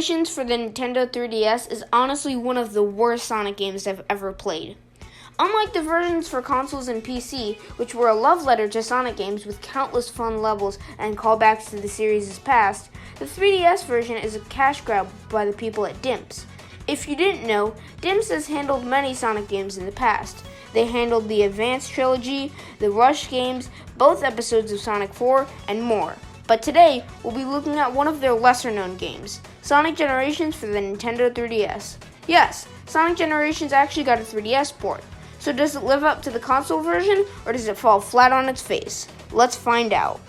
Generations for the Nintendo 3DS is honestly one of the worst Sonic games I've ever played. Unlike the versions for consoles and PC, which were a love letter to Sonic games with countless fun levels and callbacks to the series' past, the 3DS version is a cash grab by the people at DIMPS. If you didn't know, DIMPS has handled many Sonic games in the past. They handled the Advance trilogy, the Rush games, both episodes of Sonic 4, and more. But today, we'll be looking at one of their lesser-known games, Sonic Generations for the Nintendo 3DS. Yes, Sonic Generations actually got a 3DS port. So does it live up to the console version, or does it fall flat on its face? Let's find out.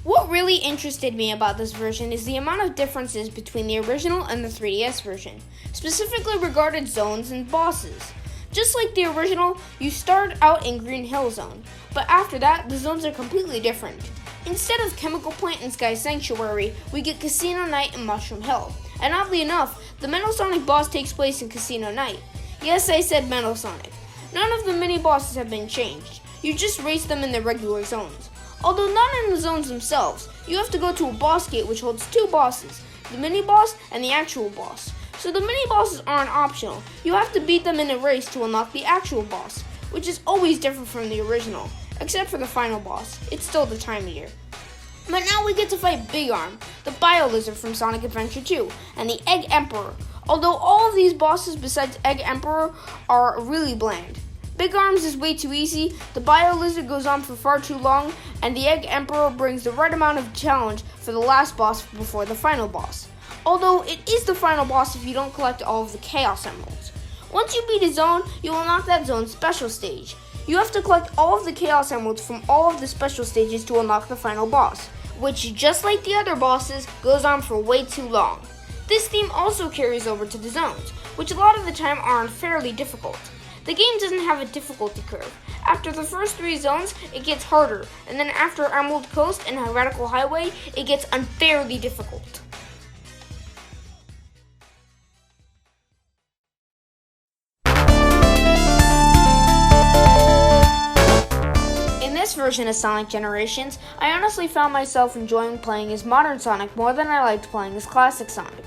What really interested me about this version is the amount of differences between the original and the 3DS version, specifically regarding zones and bosses. Just like the original, you start out in Green Hill Zone, but after that, the zones are completely different. Instead of Chemical Plant and Sky Sanctuary, we get Casino Night and Mushroom Hill. And oddly enough, the Metal Sonic boss takes place in Casino Night. Yes, I said Metal Sonic. None of the mini-bosses have been changed. You just race them in the regular zones. Although not in the zones themselves, you have to go to a boss gate which holds two bosses, the mini-boss and the actual boss. So the mini-bosses aren't optional. You have to beat them in a race to unlock the actual boss, which is always different from the original, except for the final boss. It's still the Time Eater. But now we get to fight Big Arm, the Bio Lizard from Sonic Adventure 2, and the Egg Emperor, although all of these bosses besides Egg Emperor are really bland. Big Arms is way too easy, the Bio Lizard goes on for far too long, and the Egg Emperor brings the right amount of challenge for the last boss before the final boss. Although it is the final boss if you don't collect all of the Chaos Emeralds. Once you beat a zone, you will unlock that zone's special stage. You have to collect all of the Chaos Emeralds from all of the special stages to unlock the final boss, which, just like the other bosses, goes on for way too long. This theme also carries over to the zones, which a lot of the time are unfairly difficult. The game doesn't have a difficulty curve. After the first 3 zones, it gets harder, and then after Emerald Coast and Radical Highway, it gets unfairly difficult. In this version of Sonic Generations, I honestly found myself enjoying playing as Modern Sonic more than I liked playing as Classic Sonic.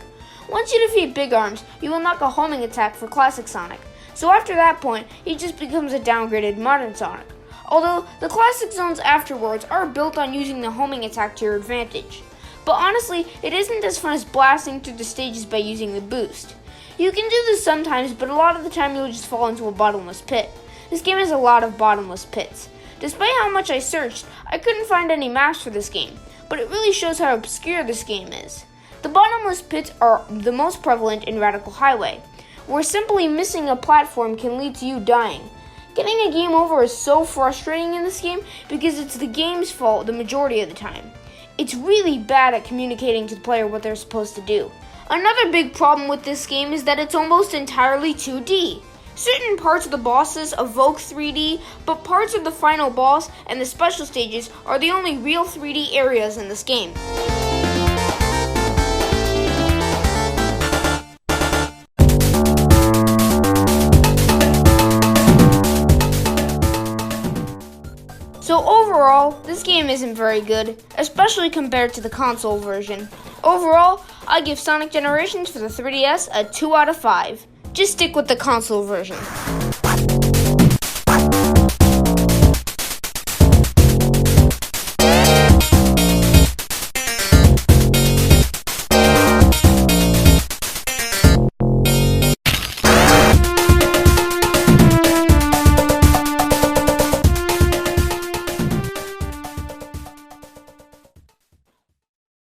Once you defeat Big Arms, you unlock a homing attack for Classic Sonic, so after that point, he just becomes a downgraded Modern Sonic. Although, the Classic Zones afterwards are built on using the homing attack to your advantage. But honestly, it isn't as fun as blasting through the stages by using the boost. You can do this sometimes, but a lot of the time you'll just fall into a bottomless pit. This game has a lot of bottomless pits. Despite how much I searched, I couldn't find any maps for this game, but it really shows how obscure this game is. The bottomless pits are the most prevalent in Radical Highway, where simply missing a platform can lead to you dying. Getting a game over is so frustrating in this game because it's the game's fault the majority of the time. It's really bad at communicating to the player what they're supposed to do. Another big problem with this game is that it's almost entirely 2D. Certain parts of the bosses evoke 3D, but parts of the final boss and the special stages are the only real 3D areas in this game. So overall, this game isn't very good, especially compared to the console version. Overall, I give Sonic Generations for the 3DS a 2 out of 5. Just stick with the console version.